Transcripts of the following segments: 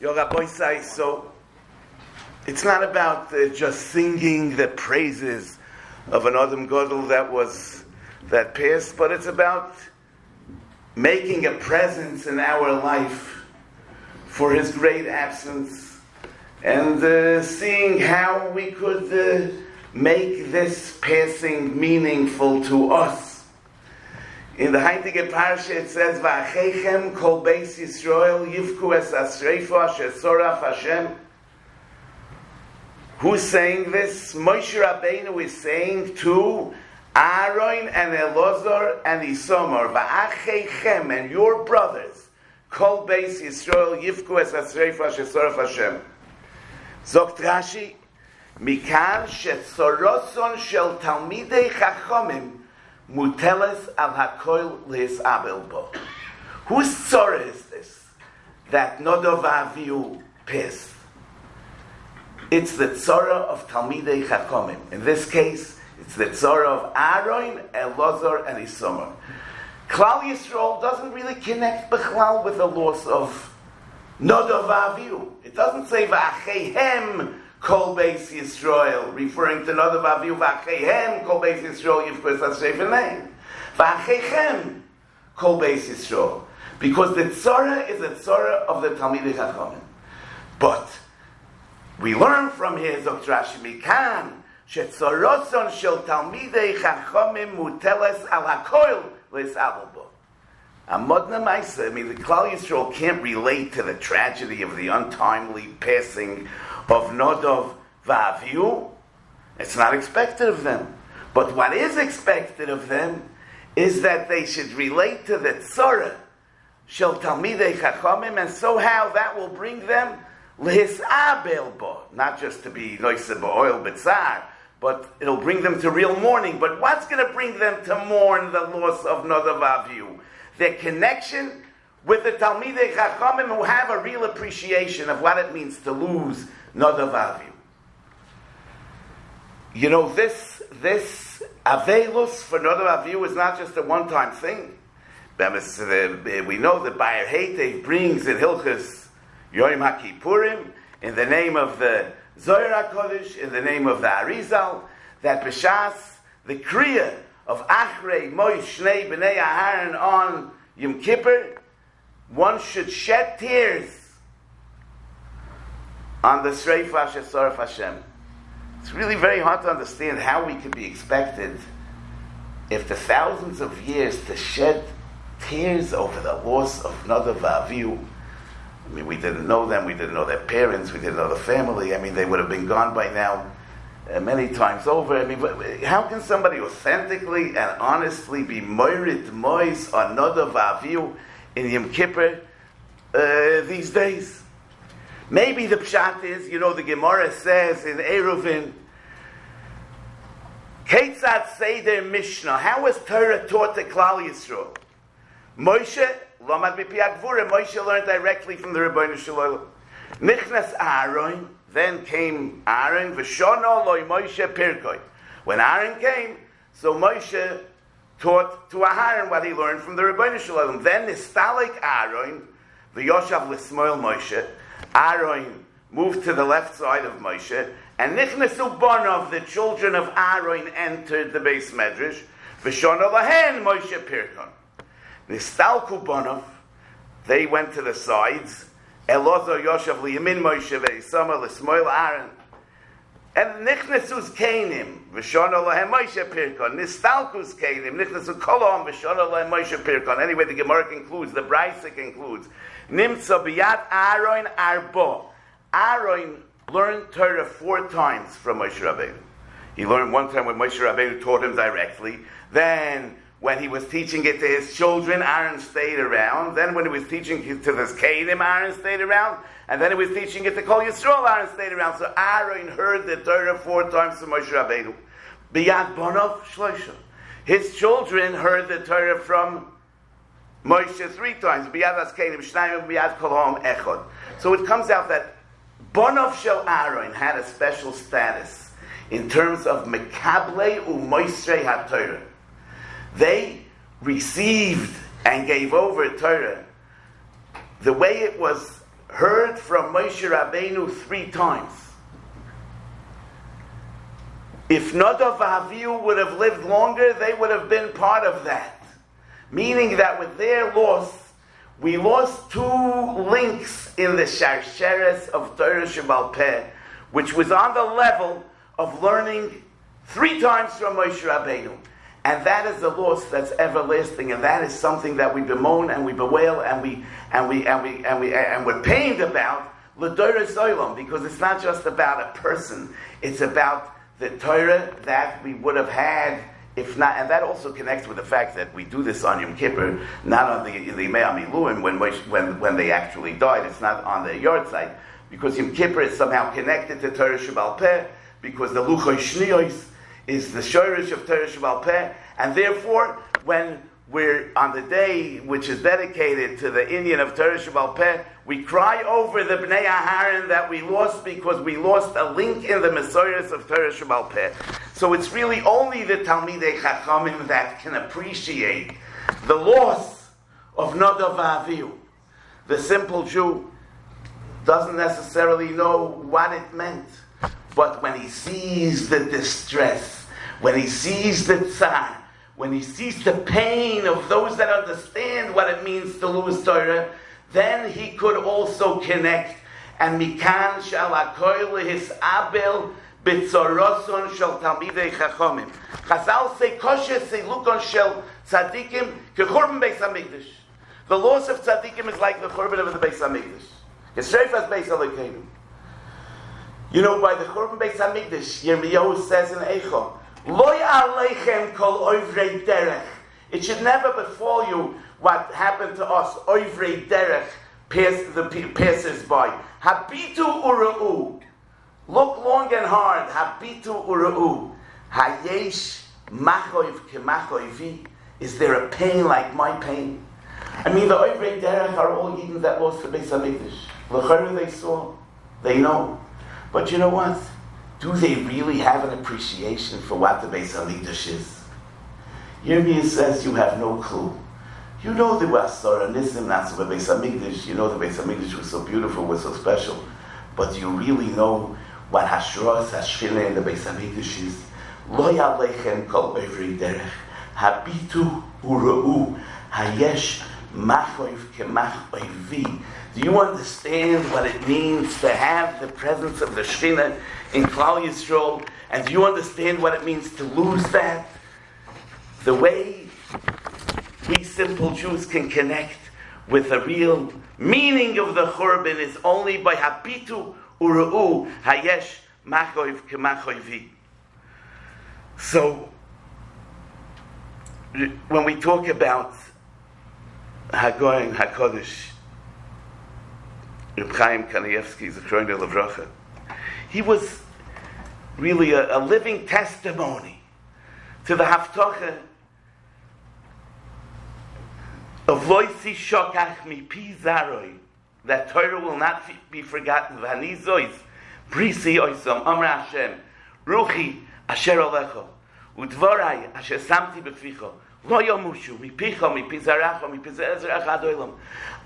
Your Rabbi say, so it's not about just singing the praises of an Adam Gadol that passed, but it's about making a presence in our life for his great absence and seeing how we could make this passing meaningful to us. In the Heilige Parsha it says, "Va'achechem kol beis Yisrael yivku es asreifa asher soraf Hashem." Who's saying this? Moshe Rabbeinu is saying to Aaron and Elazar and Isamar, "Va'achechem," and your brothers, kol beis Yisrael yivku es asreifa asher soraf Hashem. Zogt Rashi, "Mikan shetzoroson shel talmidei chachomim muteles al hakoil le'isabel bo." Whose tzorah is this that Nodov Avihu passed? It's the tzorah of Talmidei Chachomim. In this case, it's the tzorah of Aaron, Elazar, and Isamar. Klal Yisrael doesn't really connect Bechlal with the loss of Nodov Avihu. It doesn't say Va'acheihem Kol Beis Yisrael, referring to Nodov Avihu, Va'acheihem Kol Beis Yisrael, Yivku es Hashem name. Va'acheihem Kol Beis Yisrael. Because the tzorah is the tzorah of the Talmidei Chachomim. But we learn from here, Dr. Rashi, Mikan, shetzoroson shel Talmidei Chachomim muteles al hakoil le'isabel bo. Amodna Maisa, I mean, the Klal Yisrael can't relate to the tragedy of the untimely passing of Nodov Va'avihu. It's not expected of them. But what is expected of them is that they should relate to the tzorah shel Talmidei Chachomim, and so how that will bring them lehisabel bo, not just to be noiseh ba'oil b'tzar, but it'll bring them to real mourning. But what's going to bring them to mourn the loss of Nodov Avihu? Their connection with the Talmidei Chachamim who have a real appreciation of what it means to lose Nodov Avihu. You know, this Avelus for Nodov Avihu is not just a one-time thing. We know that Bayer Heitev brings in Hilchas Yom HaKippurim, in the name of the Zohar HaKodesh, in the name of the Arizal, that B'Shas, the Kriya of Achrei Moish Shnei B'nei Aharon on Yom Kippur, one should shed tears on the Sreifa Shesoraf Hashem. It's really very hard to understand how we could be expected, if the thousands of years, to shed tears over the loss of Nodov Avihu. I mean, we didn't know them, we didn't know their parents, we didn't know the family. I mean, they would have been gone by now many times over. I mean, how can somebody authentically and honestly be moirit mois on Nodov Avihu in Yom Kippur these days? Maybe the pshat is, the Gemara says in Eruvin, Ketzat Seder Mishnah, how was Torah taught to Klal Yisrael? Moshe, Lomad B'Pi Agvura, Moshe learned directly from the Rebbeinu Shalom. Nichnas Aaron, then came Aaron, V'shono loy Moshe Pirkoi. When Aaron came, so Moshe taught to Aaron what he learned from the Rebbeinu Shalom. Then Nistalik Aaron, V'yoshav L'smoil Moshe, Aaron moved to the left side of Moshe, and Nichnasu Bonov, the children of Aaron, entered the Beis Medrash. V'shono lahen Moshe Pirkon. Nistalku Bonov, they went to the sides. Elazar Yoshav Liyamin Moshe Ve'isama L'smoil Aaron. And Nichnasus Kainim, V'shono lahen Moshe Pirkon. Nistalkus Kainim, Nichnasu Kolom, V'shono lahen Moshe Pirkon. Anyway, the Gemara concludes, the Brisa concludes, Nimtza biyat Aaron arbo. Aaron learned Torah 4 times from Moshe Rabbeinu. He learned one time when Moshe Rabbeinu taught him directly. Then, when he was teaching it to his children, Aaron stayed around. Then, when he was teaching it to the Kedim, Aaron stayed around. And then he was teaching it to Kol Yisrael, Aaron stayed around. So Aaron heard the Torah 4 times from Moshe Rabbeinu. Biyat Bonov Shloisha. His children heard the Torah from Moshe 3 times. Biyad Askenim Shnayim, Biyad Kolhom Echod. So it comes out that Bonov Shel Aaron had a special status in terms of Mekable u'Moisrei HaTorah. They received and gave over Torah the way it was heard from Moshe Rabbeinu 3 times. If Nadav Avihu would have lived longer, they would have been part of that. Meaning that with their loss, we lost 2 links in the Sharsheres of Torah Shebal Peh, which was on the level of learning 3 times from Moshe Rabbeinu. And that is the loss that's everlasting, and that is something that we bemoan and we bewail and we're pained about l'doros olam, because it's not just about a person; it's about the Torah that we would have had if not. And that also connects with the fact that we do this on Yom Kippur, not on the Yimei Amiluim when they actually died. It's not on the yard site, because Yom Kippur is somehow connected to Torah Shebal Peh, because the Luchos Shniyos is the shorish of Torah Shebal Peh, and therefore, when we're on the day which is dedicated to the Indian of Torah Shebal Peh, we cry over the Bnei Aharon that we lost, because we lost a link in the Mesoros of Torah Shebal Peh. So it's really only the Talmidei Chachamim that can appreciate the loss of Nadav Avihu. The simple Jew doesn't necessarily know what it meant, but when he sees the distress, when he sees the tzar, when he sees the pain of those that understand what it means to lose Torah, then he could also connect. And mikan shal hakoil hisabel b'tzoroson shel talmidei chachamim. Chazal say kosher seilukon shel tzadikim kechurban beis hamikdash. The loss of tzadikim is like the churban of the beis hamikdash. Yisreifas beis Elokeinu. You know, by the churban beis hamikdash, Yirmiyahu says in Eicha, Lo ya'aleichem kol oivrei derech. It should never befall you what happened to us, oivrei derech, the passers-by. Habitu ura'u. Look long and hard. Habitu ura'u. Hayesh machoiv kemachoivi. Is there a pain like my pain? I mean, the oivrei derech are all Yidden that lost the Beis HaMikdash. L'chorah they saw, they know. But you know what? Do they really have an appreciation for what the Beis HaMikdash is? Yirmiyah says you have no clue. You know there were Asara Nisim, not the Beis HaMikdash. You know the Beis HaMikdash was so beautiful, was so special. But do you really know what Hashras, Hashchina in the Beis HaMikdash is? Lo ya'aleichem kol oivrei derech. Habitu ura'u. Hayesh machoiv kemachoivi. Do you understand what it means to have the presence of the Shekhinah in Klal Yisrael? And do you understand what it means to lose that? The way we simple Jews can connect with the real meaning of the Churban is only by Habitu Ura'u Hayesh Machoiv Kemachoivi. So, when we talk about Hagoyim HaKodesh, Chaim Kanievsky, Zechrono Levracha, he was really a living testimony to the Haftocha of Loisi Shokach Mi Pi Zaroi, that Torah will not be forgotten. V'ani Zois Brisi Oisam Amar Hashem Ruchi Asher Olecho Udvorai Asher Samti Beficho Lo Yomushu Mi Picho Mi Pi Zaracho Mi Pi Zaracho Ad Olam.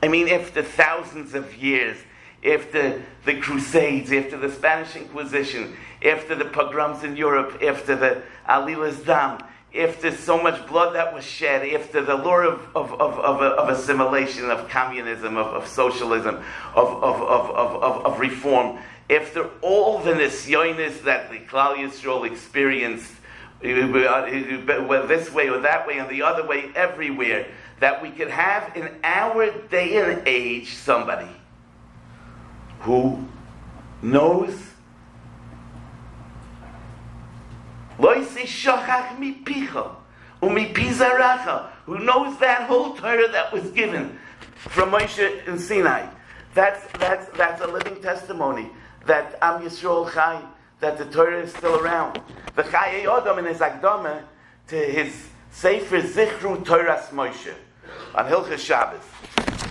I mean, after thousands of years, after the Crusades, after the Spanish Inquisition, after the pogroms in Europe, after the Alilas Dam, after so much blood that was shed, after the lure of assimilation, of communism, of socialism, of reform, after all the nisyonis that the Klal Yisrael experienced, this way or that way and the other way, everywhere, that we could have in our day and age somebody who knows who knows that whole Torah that was given from Moshe in Sinai. That's a living testimony that Am Yisrael Chai, that the Torah is still around. The Chayei Odom in his Akdama to his Sefer Zichru Torahs Moshe on Hilchas Shabbos,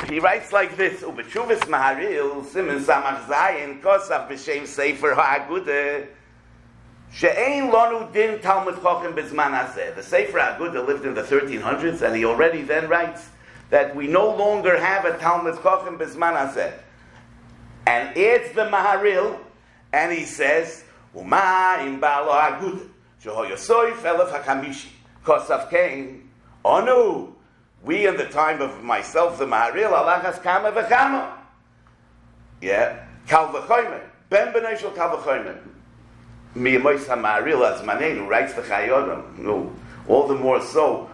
he writes like this: Ubetshuvas Maharil Simen Samach Zayin Kosav B'Shem Sefer HaAgudah She'ein Lonu Din Talmud Chochem B'Zman Hazeh. The Sefer HaAgudah lived in the 1300s, and he already then writes that we no longer have a Talmud Chochem B'Zman Hazeh. and adds the Maharil, and he says, Umayim Balo Agud, Jehoyosoi Felef Hakamishi, Kosav Kain, Onu, we in the time of myself, the Maharil, Alachas Kama V'Chama. Yeah, Kal V'Choyme, Ben B'Nei Kal V'Choyme. Miyamois HaMaharil as Manenu writes the Chayodam. No, all the more so.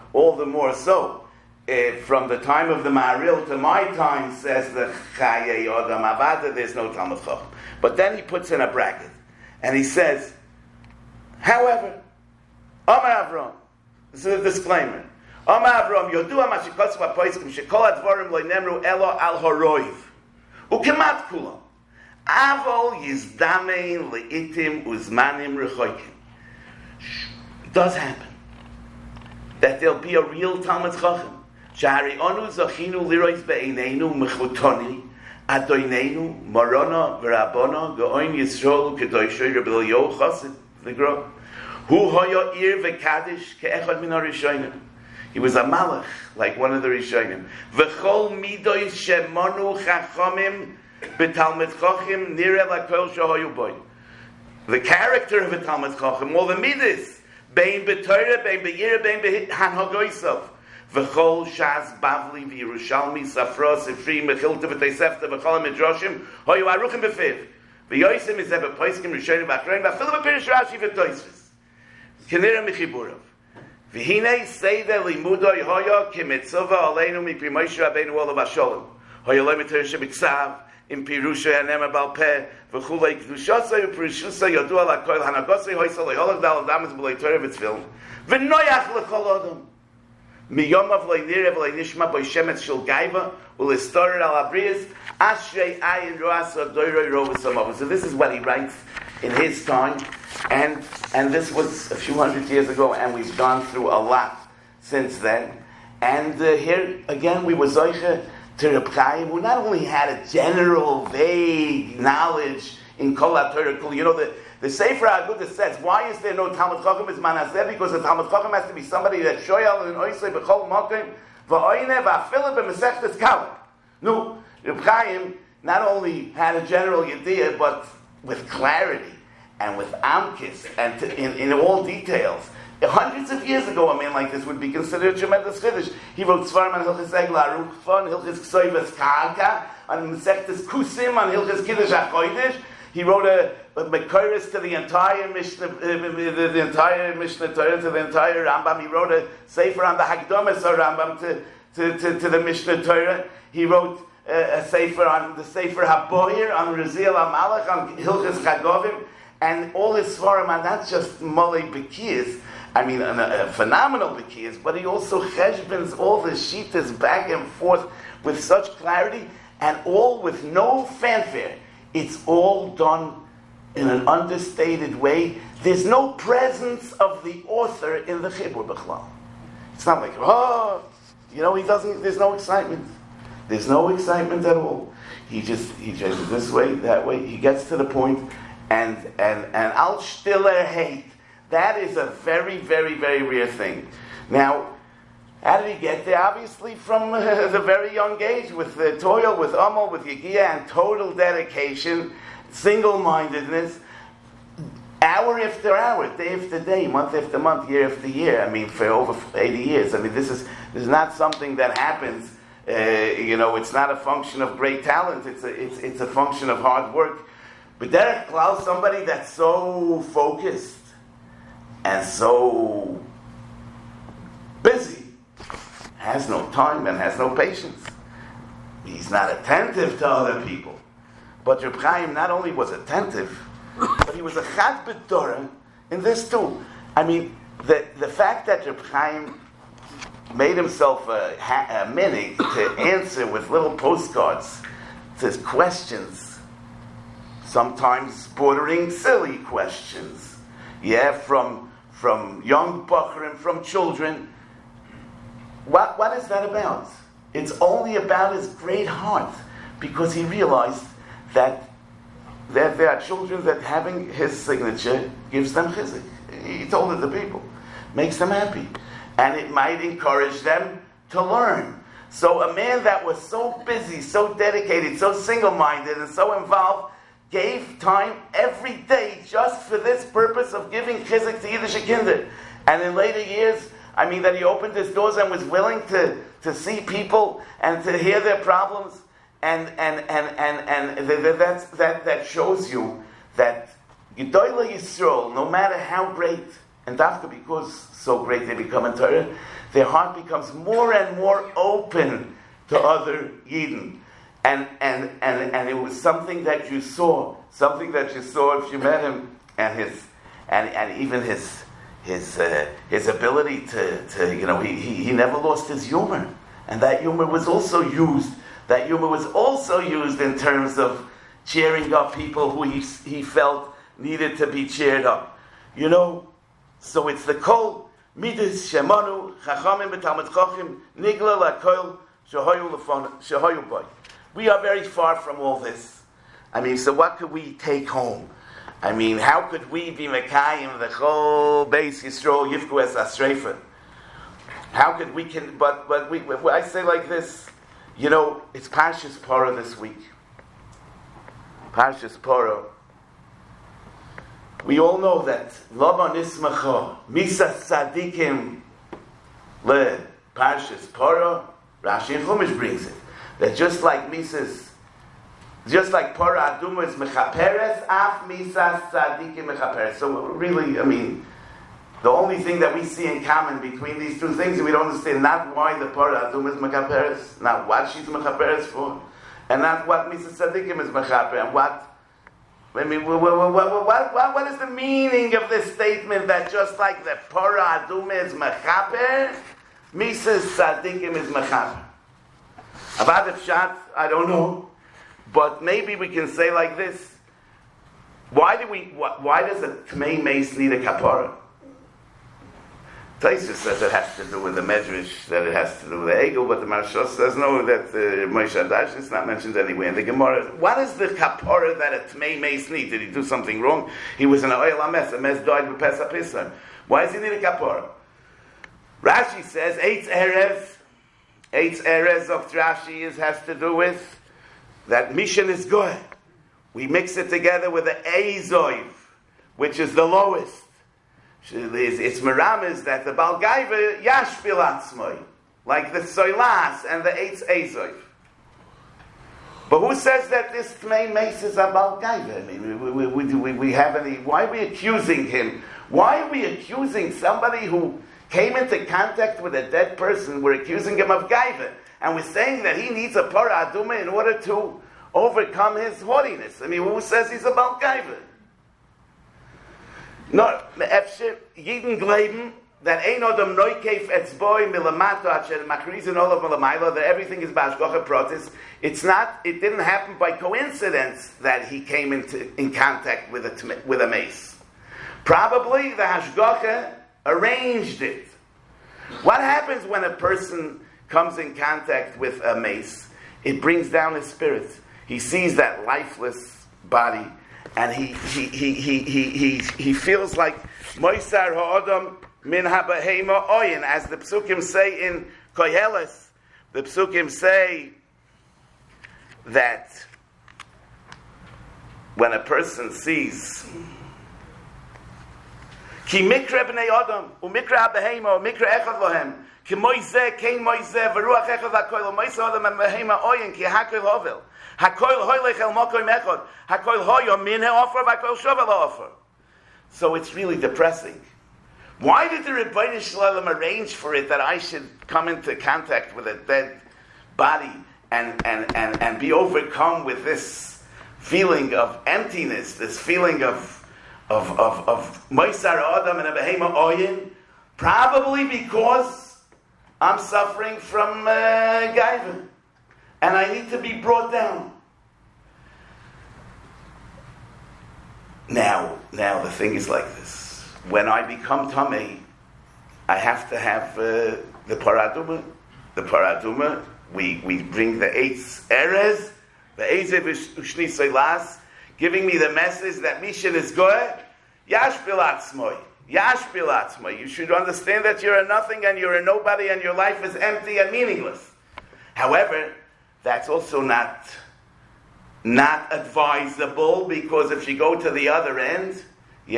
From the time of the Maharil to my time, says the Chayodam Avada, there's no Talmud Chacham. But then he puts in a bracket, and he says, however, Amar Avram, this is a disclaimer, Amar Avram, Yodua Mashikotsu HaPoiskim, Shekol HaDvorim Lo Nemru Elo Al Horoiv, Ukemat Kulam, Avol Yizdamein Leitim Uzmanim Rechoikim. It does happen that there'll be a real Talmud Chacham. Shahari Onu Zachinu Lirois Be'einenu Mechutoni Adoinenu Morona V'Rabona Go'oin Yisrael Kedoshoi Rabbi Eliyahu Chassid the Gro Hu Hoyo Ir V'Kadish Ke'echad Min HaRishonim. He was a malach, like one of the Rishonim. V'chol Midois Shemonu Chachamim B'Talmud Chachim Nireh L'Kol Shehoyu Boy. The character of a Talmud Chacham, all the midas, Bein B'Torah, Bein B'Yirah, Bein B'Hanhagoysav. V'chol Shas Bavli V'Yerushalmi Safra Sifri Mechilta V'Teisefta V'chol Midrashim Hoyu Aruchim B'Fiv V'Yoysim Izeh B'Poiskim Rishonim V'Achronim V'Afilu B'Pirish Rashi V'Toisvis Kenira Michiburov V'Hinei Seida Limudoi Hoyo Kimitzova Aleinu Mipri Moshe Rabbeinu Olav HaSholem Hoyo Lo Mitzvah Shebiksav in Pirusha Hanema Balpeh V'Chulei Kedushosa U'Pirushusa Yodua L'Koil Hanagosei Hoysa Le'Holach Dal Damas B'Lei Torah V'Tzvil V'Noyach L'Chol Odom Miyomav Le'Nirev Le'Nishma B'Y Shemetz Shel Gaiva U'Listorer Al Abrias Ashrei Ayin Roas Adoiroi Rovus Amov. So this is what he writes in his time, and this was a few hundred years ago, and we've gone through a lot since then. And here again we were Zoiche to Reb Chaim, who not only had a general, vague knowledge in Kol HaTorah, you know, the Sefer HaAgudah says, why is there no Talmud Chacham? It's Manaseh, because the Talmud Chacham has to be somebody that shoyal and oisei b'chol mokim v'oine v'afilah b'mesechtes kalim. No, Reb Chaim not only had a general idea, but with clarity and with amkis and in all details. Hundreds of years ago, a man like this would be considered a tremendous chiddush. He wrote Svarim on Hilchis Egla Arukfa, on Hilchis Ksovas Karka, on Mesechtes Kusim, on Hilchis Kiddush HaKodesh. He wrote a Mekoris to the entire Mishnah, the entire Mishnah Torah, to the entire Rambam. He wrote a Sefer on the Hagdomas of Rambam to the Mishnah Torah. He wrote a Sefer on the Sefer HaBoyer, on Raziel HaMalach, on Hilchis Chagovim, and all his Svarim are not just Molei Bekiyas, I mean, a phenomenal Bekiyas, but he also cheshbens all the shitas back and forth with such clarity, and all with no fanfare. It's all done in an understated way. There's no presence of the author in the Chibur B'chlal. It's not like, he doesn't, there's no excitement. There's no excitement at all. He just this way, that way. He gets to the point, and al stiller hate. That is a very, very, very rare thing. Now, how did he get there? Obviously from the very young age, with the toil, with amal, with yigia, and total dedication, single-mindedness, hour after hour, day after day, month after month, year after year. I mean, for over 80 years. I mean, this is not something that happens. It's not a function of great talent. It's a function of hard work. But Derek Klaus, somebody that's so focused and so busy, has no time and has no patience. He's not attentive to other people. But Reb Chaim not only was attentive, but he was a chad b'torah in this too. I mean, the fact that Reb Chaim made himself a minig to answer with little postcards to questions, sometimes bordering silly questions, from young bachrim, from children. What is that about? It's only about his great heart, because he realized that there are children that having his signature gives them chizik. He told it to people, makes them happy, and it might encourage them to learn. So a man that was so busy, so dedicated, so single-minded, and so involved, gave time every day just for this purpose of giving chizuk to Yiddish kinder. And in later years, that he opened his doors and was willing to see people and to hear their problems, and that shows you that Gedolah Yisrael, no matter how great, and Dafka because so great they become in Torah, their heart becomes more and more open to other Yidden. And it was something that you saw if you met him, and even his ability to he never lost his humor, and that humor was also used. That humor was also used in terms of cheering up people who he felt needed to be cheered up. So it's the kol midas shemanu chachamim b'talmid chachim nigla lakol shehoyu boy. We are very far from all this. So what could we take home? How could we be mekayim the whole base Yisrael yifku es asreifen? How could we but I say like this, it's Parshas Porah this week. Parshas Porah. We all know that Laban Ismacha Misas Tzadikim le Parshas Porah. Rashi and Chumash brings it that just like Porah Aduma is mechaperes, af Misas Tzadikim mechaperes. So really, the only thing that we see in common between these two things, we don't understand not why the Porah Aduma is mechaperes, not what she's mechaperes for, and not what Misas Tzadikim is mechaper, and what. What is the meaning of this statement that just like the Porah Aduma is mechaper, Misas Tzadikim is mechaper? About the shot, I don't know, but maybe we can say like this: why does a Tmei Mace need a kapara? Taisus says it has to do with the Medrash, that it has to do with the Egel, but the Marshal says no, that Moshe Adash is not mentioned anywhere in the Gemara. What is the kapara that a Tmei Mace need? Did he do something wrong? He was in an oil ames. A mes died with Pesach Pisar. Why does he need a kapara? Rashi says Eitz Erez of Rashi has to do with that Mishan is good. We mix it together with the Eizoiv, which is the lowest. It's Meramis that the Baal Gaiva Yashpil Atzmoi, like the Soilas and the Eitz Eizoiv. But who says that this Tmei Mace is a Baal Gaiva? We have any? Why are we accusing him? Why are we accusing somebody who came into contact with a dead person? We're accusing him of Gaiva, and we're saying that he needs a Porah Aduma in order to overcome his haughtiness. Who says he's a Baal Gaiva? No, Yidden Gleben that ein odom noikeif etzboi milamato asher machrizin olav milamaila, that everything is b'hashgacha pratis. It didn't happen by coincidence that he came in contact with a mace. Probably the hashgacha arranged it. What happens when a person comes in contact with a mace? It brings down his spirit. He sees that lifeless body, and he feels like Moisar ha'adam min habahema oyin, as the psukim say in Koheles. The psukim say that when a person sees ki mikra b'nei adam u'mikra habahema u'mikra echad lohem ki moizeh kein moizeh v'ruach echad ha'koil u'moisar adam habahema oyin ki ha'koil hovel ha'koil hoylech el mokoim echad ha'koil hoyom min ha'ofer v'ha'koil shovel ha'ofer. So it's really depressing. Why did the Rebbeinu Shalom arrange for it that I should come into contact with a dead body and be overcome with this feeling of emptiness, this feeling of Moisar Adam and a Behema Oyin? Probably because I'm suffering from Gaiva, and I need to be brought down. Now the thing is like this. When I become Tamei, I have to have the Paraduma. The Paraduma, we bring the Eitz Erez, the Eizev Ushni Seilas, giving me the message that Mishan is good. Yashpil Atzmoi. Yashpil Atzmoi. You should understand that you're a nothing and you're a nobody and your life is empty and meaningless. However, that's also not advisable, because if you go to the other end, so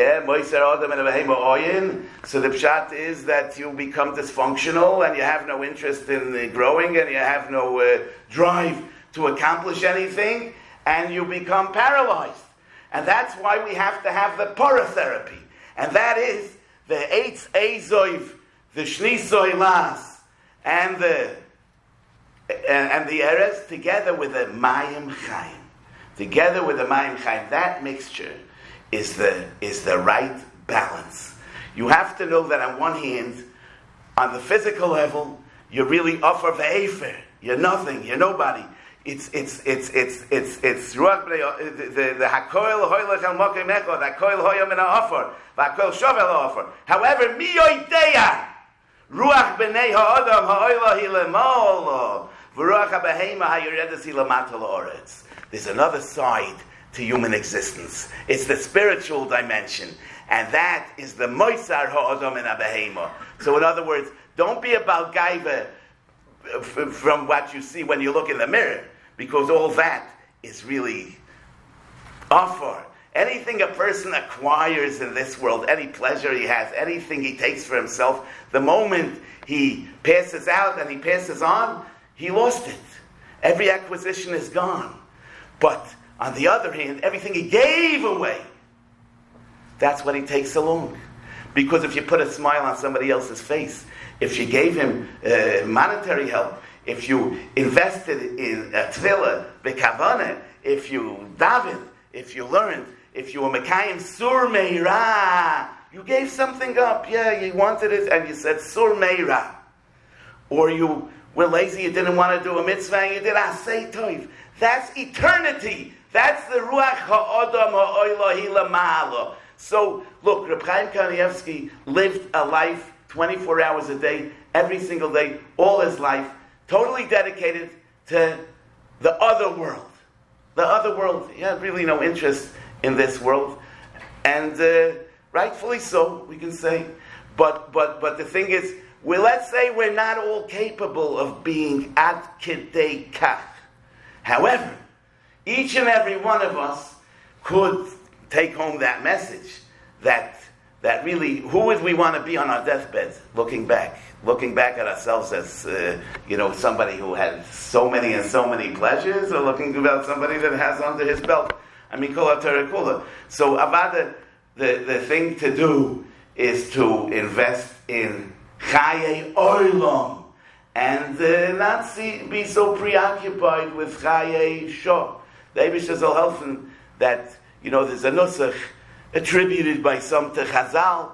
the pshat is that you become dysfunctional and you have no interest in growing and you have no drive to accomplish anything, and you become paralyzed. And that's why we have to have the paratherapy. And that is the Eitz Ezoiv, the Shnisoy Las, and the Erez together with the Mayim Chaim. Together with the Mayim Chaim. That mixture is the right balance. You have to know that on one hand, on the physical level, you're really offer ve'efer. You're nothing. You're nobody. It's ruach the hakoil hoylech al mokem echad, hakoil hoyam min ha'ofar, v'hakoil shovel ha'ofar. However, mi yoideya ruach b'nei ha'adam ha'oila hi lema'olo v'ruach ha'behema ha'yoredes hi lamata la'oretz. There's another side to human existence. It's the spiritual dimension, and that is the moisar ha'adam in ha'behema. So, in other words, don't be about gaiva from what you see when you look in the mirror, because all that is really offer. Anything a person acquires in this world, any pleasure he has, anything he takes for himself, the moment he passes out and he passes on, he lost it. Every acquisition is gone. But on the other hand, everything he gave away, that's what he takes along. Because if you put a smile on somebody else's face, if you gave him monetary help, if you invested in a tefillah, bekavana, if you davened, if you learned, if you were mekayim sur meira, you gave something up. Yeah, you wanted it, and you said sur meira. Or you were lazy, you didn't want to do a mitzvah, and you did asay toiv. That's eternity. That's the ruach ha'odam ha'oila hilamalo. So, look, Reb Chaim Kanievsky lived a life 24 hours a day, every single day, all his life, totally dedicated to the other world. The other world. He had really no interest in this world. And rightfully so, we can say. But the thing is, let's say we're not all capable of being ad kidei kach. However, each and every one of us could take home that message that really, who would we want to be on our deathbed, looking back at ourselves as somebody who had so many pleasures, or looking about somebody that has under his belt, kol ha-Torah. So avada, the thing to do is to invest in chaye olam, and not be so preoccupied with chaye shor. The Eibishter zal helfen that, there's a nusach attributed by some to Chazal,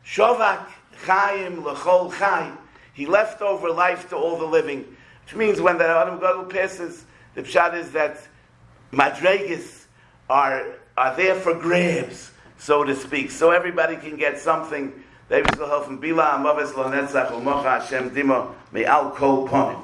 Shovak Chaim L'chol Chai. He left over life to all the living, which means when the Adam Gadol passes, the pshat is that madregas are there for grabs, so to speak, so everybody can get something. The Eibishter zal helfen Bila Amaves Lo Netzach U'Mocha Hashem Dimo Me'al Kol Ponim.